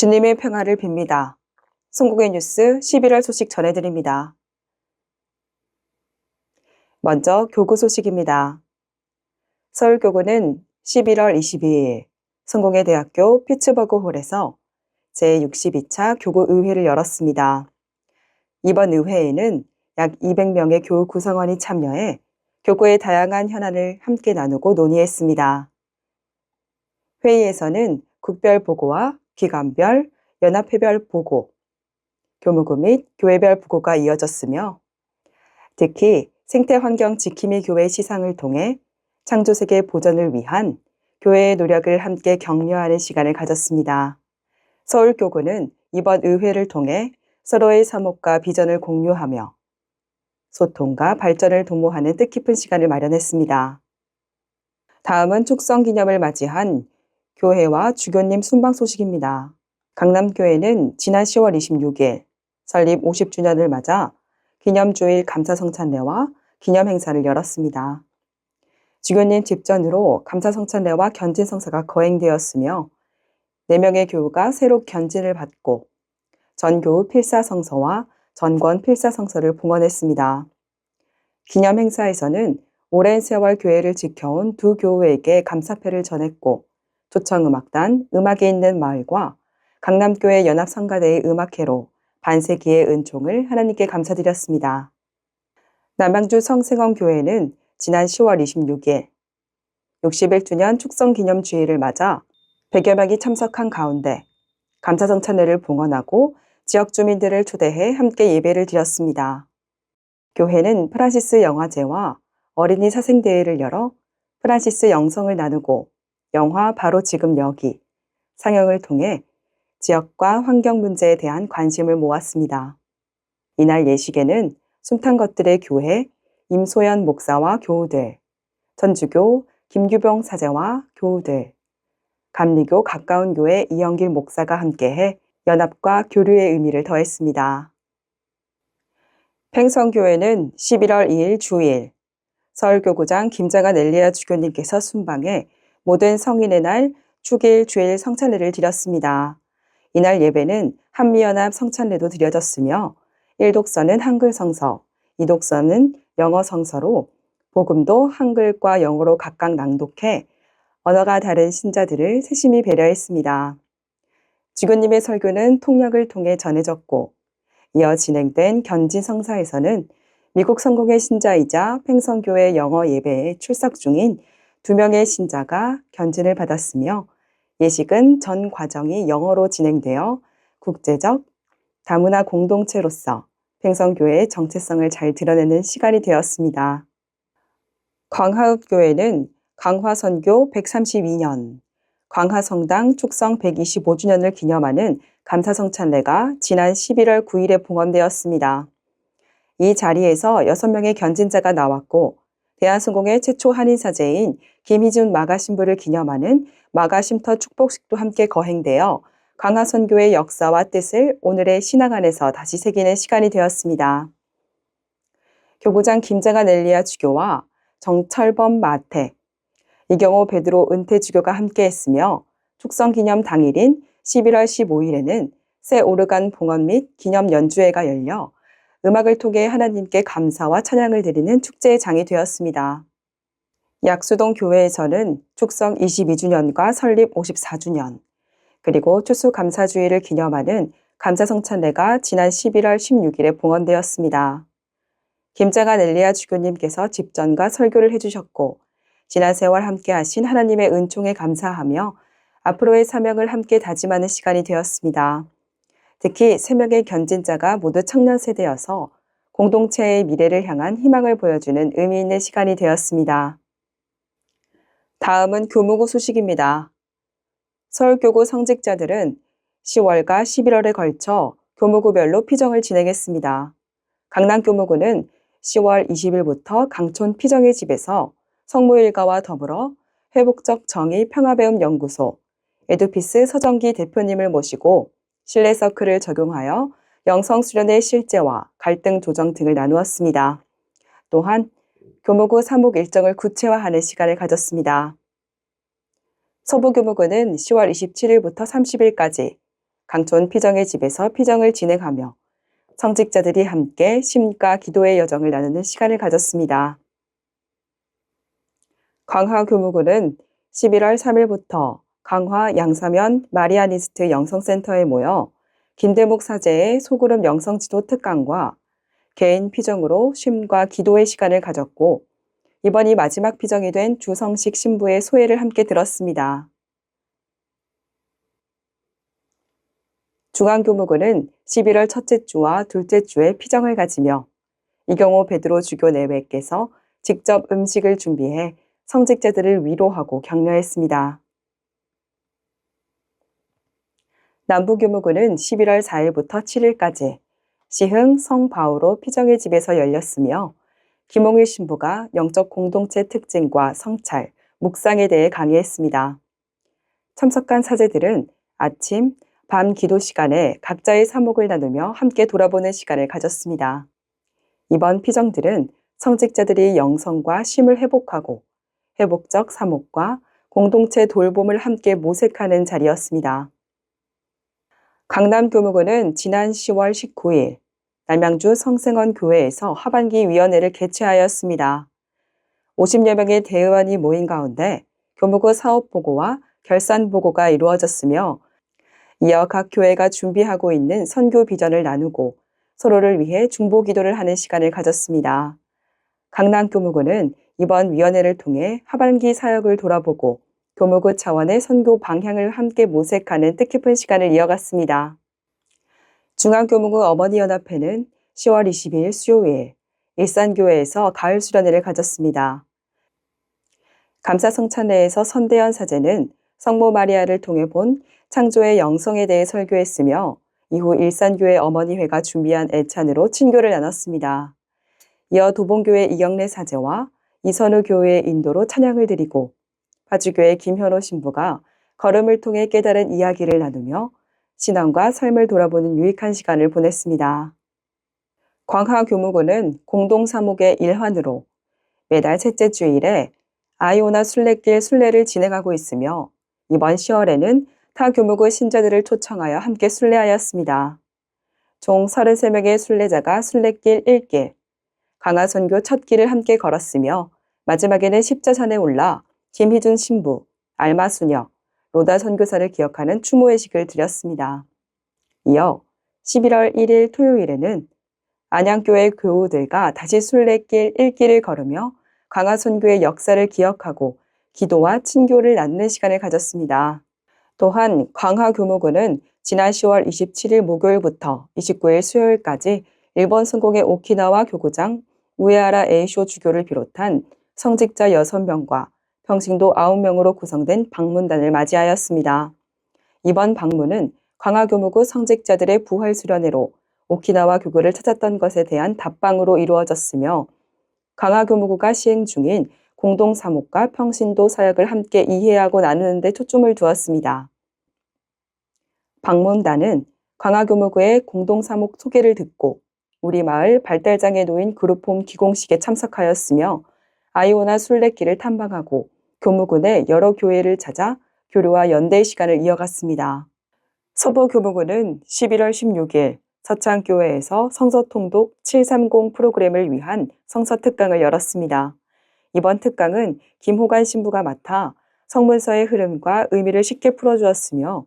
주님의 평화를 빕니다. 성공의 뉴스 11월 소식 전해드립니다. 먼저 교구 소식입니다. 서울교구는 11월 22일 성공회 대학교 피츠버그 홀에서 제62차 교구의회를 열었습니다. 이번 의회에는 약 200명의 교우 구성원이 참여해 교구의 다양한 현안을 함께 나누고 논의했습니다. 회의에서는 국별 보고와 기관별, 연합회별 보고, 교무구 및 교회별 보고가 이어졌으며 특히 생태환경 지킴이 교회 시상을 통해 창조세계 보전을 위한 교회의 노력을 함께 격려하는 시간을 가졌습니다. 서울교구는 이번 의회를 통해 서로의 사목과 비전을 공유하며 소통과 발전을 도모하는 뜻깊은 시간을 마련했습니다. 다음은 축성기념을 맞이한 교회와 주교님 순방 소식입니다. 강남교회는 지난 10월 26일 설립 50주년을 맞아 기념주일 감사성찬례와 기념행사를 열었습니다. 주교님 집전으로 감사성찬례와 견진성사가 거행되었으며 4명의 교우가 새로 견진을 받고 전교우 필사성서와 전권 필사성서를 봉헌했습니다. 기념행사에서는 오랜 세월 교회를 지켜온 두 교우에게 감사패를 전했고 초청음악단 음악이 있는 마을과 강남교회 연합성가대의 음악회로 반세기의 은총을 하나님께 감사드렸습니다. 남양주 성승원교회는 지난 10월 26일 61주년 축성기념주일을 맞아 100여 명이 참석한 가운데 감사성찬례를 봉헌하고 지역 주민들을 초대해 함께 예배를 드렸습니다. 교회는 프란시스 영화제와 어린이 사생대회를 열어 프란시스 영성을 나누고 영화 바로 지금 여기 상영을 통해 지역과 환경 문제에 대한 관심을 모았습니다. 이날 예식에는 숨탄 것들의 교회 임소연 목사와 교우들, 전주교 김규병 사제와 교우들, 감리교 가까운 교회 이영길 목사가 함께해 연합과 교류의 의미를 더했습니다. 팽성교회는 11월 2일 주일 서울교구장 김장한 엘리야 주교님께서 순방해 모든 성인의 날 축일 주일 성찬례를 드렸습니다. 이날 예배는 한미연합 성찬례도 드려졌으며 1독서는 한글 성서, 2독서는 영어 성서로 복음도 한글과 영어로 각각 낭독해 언어가 다른 신자들을 세심히 배려했습니다. 주교님의 설교는 통역을 통해 전해졌고 이어 진행된 견진성사에서는 미국 성공의 신자이자 팽성교회 영어 예배에 출석 중인 2명의 신자가 견진을 받았으며 예식은 전 과정이 영어로 진행되어 국제적 다문화 공동체로서 팽성교회의 정체성을 잘 드러내는 시간이 되었습니다. 광화읍교회는 강화선교 132년, 광화성당 축성 125주년을 기념하는 감사성찬례가 지난 11월 9일에 봉헌되었습니다. 이 자리에서 6명의 견진자가 나왔고 대한성공의 최초 한인사제인 김희준 마가신부를 기념하는 마가심터 축복식도 함께 거행되어 강화선교의 역사와 뜻을 오늘의 신앙 안에서 다시 새기는 시간이 되었습니다. 교구장 김장한 엘리야 주교와 정철범 마태, 이경호 베드로 은퇴 주교가 함께했으며 축성기념 당일인 11월 15일에는 새 오르간 봉헌 및 기념 연주회가 열려 음악을 통해 하나님께 감사와 찬양을 드리는 축제의 장이 되었습니다. 약수동 교회에서는 축성 22주년과 설립 54주년, 그리고 추수감사주의를 기념하는 감사성찬례가 지난 11월 16일에 봉헌되었습니다. 김장한 엘리야 주교님께서 집전과 설교를 해주셨고 지난 세월 함께 하신 하나님의 은총에 감사하며 앞으로의 사명을 함께 다짐하는 시간이 되었습니다. 특히 3명의 견진자가 모두 청년 세대여서 공동체의 미래를 향한 희망을 보여주는 의미 있는 시간이 되었습니다. 다음은 교무구 소식입니다. 서울교구 성직자들은 10월과 11월에 걸쳐 교무구별로 피정을 진행했습니다. 강남교무구는 10월 20일부터 강촌 피정의 집에서 성모일가와 더불어 회복적 정의 평화배움 연구소 에듀피스 서정기 대표님을 모시고 신뢰서클을 적용하여 영성 수련의 실제와 갈등 조정 등을 나누었습니다. 또한 교무구 사목 일정을 구체화하는 시간을 가졌습니다. 서부교무구는 10월 27일부터 30일까지 강촌 피정의 집에서 피정을 진행하며 성직자들이 함께 쉼과 기도의 여정을 나누는 시간을 가졌습니다. 광화교무군은 11월 3일부터 강화 양사면 마리아니스트 영성센터에 모여 김대목 사제의 소그룹 영성지도 특강과 개인 피정으로 쉼과 기도의 시간을 가졌고 이번이 마지막 피정이 된 주성식 신부의 소회를 함께 들었습니다. 중앙교무군은 11월 첫째 주와 둘째 주에 피정을 가지며 이경호 베드로 주교 내외께서 직접 음식을 준비해 성직자들을 위로하고 격려했습니다. 남부교무군은 11월 4일부터 7일까지 시흥 성바오로 피정의 집에서 열렸으며 김홍일 신부가 영적 공동체 특징과 성찰, 묵상에 대해 강의했습니다. 참석한 사제들은 아침, 밤 기도 시간에 각자의 사목을 나누며 함께 돌아보는 시간을 가졌습니다. 이번 피정들은 성직자들이 영성과 쉼을 회복하고 회복적 사목과 공동체 돌봄을 함께 모색하는 자리였습니다. 강남교무군은 지난 10월 19일 남양주 성생원 교회에서 하반기 위원회를 개최하였습니다. 50여 명의 대의원이 모인 가운데 교무구 사업보고와 결산보고가 이루어졌으며 이어 각 교회가 준비하고 있는 선교 비전을 나누고 서로를 위해 중보기도를 하는 시간을 가졌습니다. 강남교무군은 이번 위원회를 통해 하반기 사역을 돌아보고 교무구 차원의 선교 방향을 함께 모색하는 뜻깊은 시간을 이어갔습니다. 중앙교무구 어머니연합회는 10월 22일 수요일 일산교회에서 가을 수련회를 가졌습니다. 감사성찬회에서 선대연 사제는 성모 마리아를 통해 본 창조의 영성에 대해 설교했으며 이후 일산교회 어머니회가 준비한 애찬으로 친교를 나눴습니다. 이어 도봉교회 이경래 사제와 이선우 교회의 인도로 찬양을 드리고 파주교회 김현호 신부가 걸음을 통해 깨달은 이야기를 나누며 신앙과 삶을 돌아보는 유익한 시간을 보냈습니다. 광화교무군은 공동사목의 일환으로 매달 셋째 주일에 아이오나 순례길 순례를 진행하고 있으며 이번 10월에는 타 교무구 신자들을 초청하여 함께 순례하였습니다. 총 33명의 순례자가 순례길 1길, 강화선교 첫 길을 함께 걸었으며 마지막에는 십자산에 올라 김희준 신부, 알마 수녀, 로다 선교사를 기억하는 추모회식을 드렸습니다. 이어 11월 1일 토요일에는 안양교회 교우들과 다시 순례길 1길을 걸으며 강화선교의 역사를 기억하고 기도와 친교를 나누는 시간을 가졌습니다. 또한 광화교무군은 지난 10월 27일 목요일부터 29일 수요일까지 일본 성공의 오키나와 교구장 우에하라 에이쇼 주교를 비롯한 성직자 6명과 평신도 9명으로 구성된 방문단을 맞이하였습니다. 이번 방문은 광화교무구 성직자들의 부활 수련회로 오키나와 교구를 찾았던 것에 대한 답방으로 이루어졌으며 광화교무구가 시행 중인 공동사목과 평신도 사역을 함께 이해하고 나누는 데 초점을 두었습니다. 방문단은 광화교무구의 공동사목 소개를 듣고 우리 마을 발달장에 놓인 그룹홈 기공식에 참석하였으며 아이오나 순례길을 탐방하고 교무구 내 여러 교회를 찾아 교류와 연대의 시간을 이어갔습니다. 서부교무구는 11월 16일 서창교회에서 성서통독 730 프로그램을 위한 성서특강을 열었습니다. 이번 특강은 김호관 신부가 맡아 성문서의 흐름과 의미를 쉽게 풀어주었으며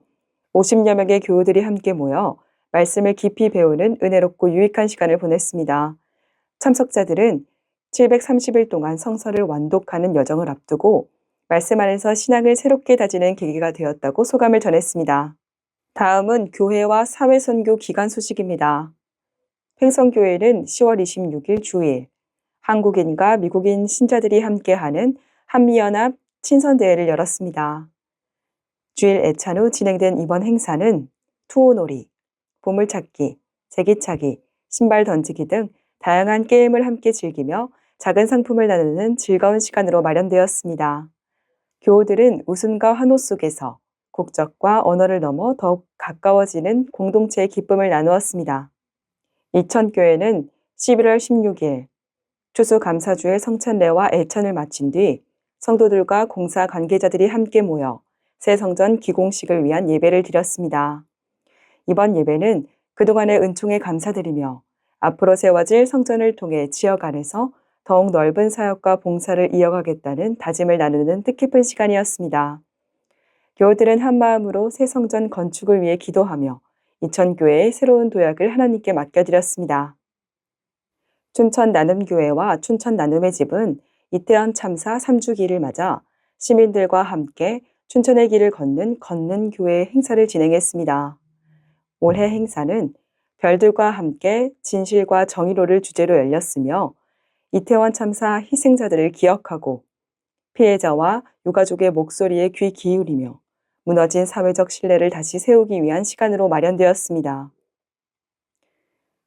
50여 명의 교우들이 함께 모여 말씀을 깊이 배우는 은혜롭고 유익한 시간을 보냈습니다. 참석자들은 730일 동안 성서를 완독하는 여정을 앞두고 말씀 안에서 신앙을 새롭게 다지는 계기가 되었다고 소감을 전했습니다. 다음은 교회와 사회선교 기간 소식입니다. 횡성교회는 10월 26일 주일 한국인과 미국인 신자들이 함께하는 한미연합 친선대회를 열었습니다. 주일 애찬 후 진행된 이번 행사는 투오놀이, 보물찾기, 제기차기, 신발 던지기 등 다양한 게임을 함께 즐기며 작은 상품을 나누는 즐거운 시간으로 마련되었습니다. 교우들은 웃음과 환호 속에서 국적과 언어를 넘어 더욱 가까워지는 공동체의 기쁨을 나누었습니다. 이천교회는 11월 16일 추수감사주의 성찬례와 애찬을 마친 뒤 성도들과 공사 관계자들이 함께 모여 새 성전 기공식을 위한 예배를 드렸습니다. 이번 예배는 그동안의 은총에 감사드리며 앞으로 세워질 성전을 통해 지역 안에서 더욱 넓은 사역과 봉사를 이어가겠다는 다짐을 나누는 뜻깊은 시간이었습니다. 교우들은 한마음으로 새 성전 건축을 위해 기도하며 이천교회의 새로운 도약을 하나님께 맡겨드렸습니다. 춘천 나눔교회와 춘천 나눔의 집은 이태원 참사 3주기를 맞아 시민들과 함께 춘천의 길을 걷는 교회 행사를 진행했습니다. 올해 행사는 별들과 함께 진실과 정의로를 주제로 열렸으며 이태원 참사 희생자들을 기억하고 피해자와 유가족의 목소리에 귀 기울이며 무너진 사회적 신뢰를 다시 세우기 위한 시간으로 마련되었습니다.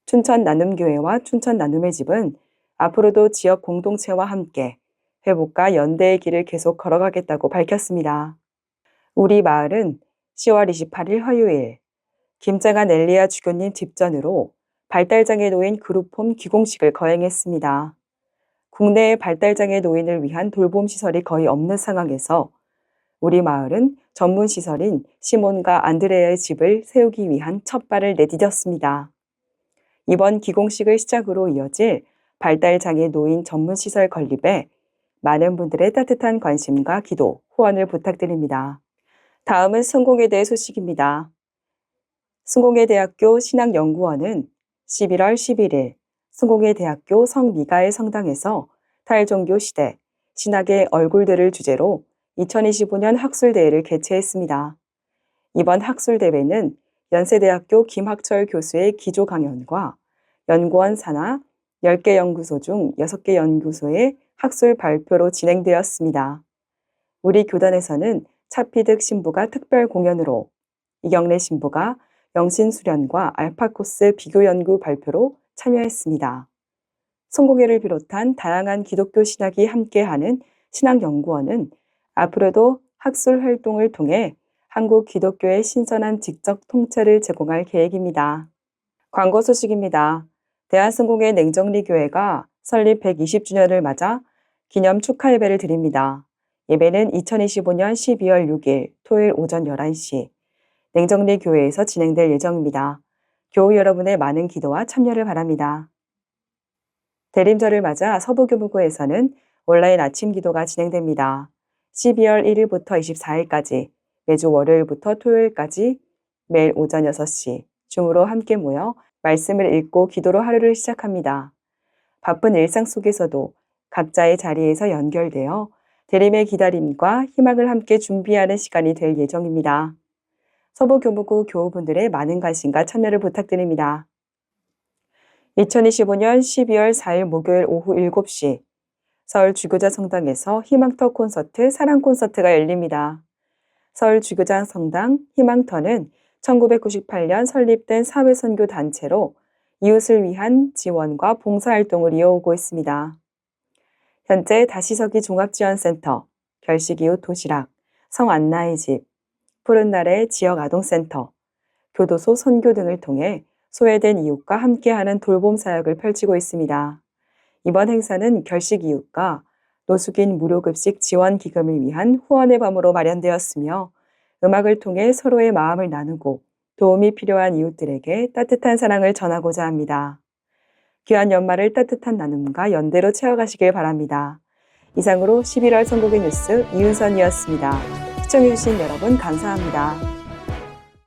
춘천 나눔교회와 춘천 나눔의 집은 앞으로도 지역 공동체와 함께 회복과 연대의 길을 계속 걸어가겠다고 밝혔습니다. 우리 마을은 10월 28일 화요일 김장한 엘리야 주교님 집전으로 발달장애 노인 그룹홈 기공식을 거행했습니다. 국내의 발달장애 노인을 위한 돌봄 시설이 거의 없는 상황에서 우리 마을은 전문 시설인 시몬과 안드레아의 집을 세우기 위한 첫 발을 내디뎠습니다. 이번 기공식을 시작으로 이어질 발달장애 노인 전문 시설 건립에 많은 분들의 따뜻한 관심과 기도, 후원을 부탁드립니다. 다음은 성공회대 소식입니다. 성공회대학교 신학연구원은 11월 11일 성공회대학교 성미가엘 성당에서 탈종교 시대, 신학의 얼굴들을 주제로 2025년 학술대회를 개최했습니다. 이번 학술대회는 연세대학교 김학철 교수의 기조 강연과 연구원 산하 10개 연구소 중 6개 연구소의 학술 발표로 진행되었습니다. 우리 교단에서는 차피득 신부가 특별 공연으로 이경래 신부가 영신수련과 알파코스 비교 연구 발표로 참여했습니다. 성공회를 비롯한 다양한 기독교 신학이 함께하는 신학연구원은 앞으로도 학술 활동을 통해 한국 기독교의 신선한 지적 통찰을 제공할 계획입니다. 광고 소식입니다. 대한성공회 냉정리교회가 설립 120주년을 맞아 기념 축하 예배를 드립니다. 예배는 2025년 12월 6일 토요일 오전 11시 냉정리교회에서 진행될 예정입니다. 교우 여러분의 많은 기도와 참여를 바랍니다. 대림절을 맞아 서부교무구에서는 온라인 아침 기도가 진행됩니다. 12월 1일부터 24일까지 매주 월요일부터 토요일까지 매일 오전 6시 줌으로 함께 모여 말씀을 읽고 기도로 하루를 시작합니다. 바쁜 일상 속에서도 각자의 자리에서 연결되어 대림의 기다림과 희망을 함께 준비하는 시간이 될 예정입니다. 서부교무구 교우분들의 많은 관심과 참여를 부탁드립니다. 2025년 12월 4일 목요일 오후 7시 서울 주교자 성당에서 희망터 콘서트 사랑 콘서트가 열립니다. 서울 주교자 성당 희망터는 1998년 설립된 사회선교 단체로 이웃을 위한 지원과 봉사활동을 이어오고 있습니다. 현재 다시서기 종합지원센터, 결식이웃 도시락, 성안나의 집, 푸른날의 지역아동센터, 교도소 선교 등을 통해 소외된 이웃과 함께하는 돌봄 사역을 펼치고 있습니다. 이번 행사는 결식이웃과 노숙인 무료급식 지원 기금을 위한 후원의 밤으로 마련되었으며 음악을 통해 서로의 마음을 나누고 도움이 필요한 이웃들에게 따뜻한 사랑을 전하고자 합니다. 귀한 연말을 따뜻한 나눔과 연대로 채워가시길 바랍니다. 이상으로 11월 선곡의 뉴스 이윤선이었습니다. 시청해주신 여러분 감사합니다.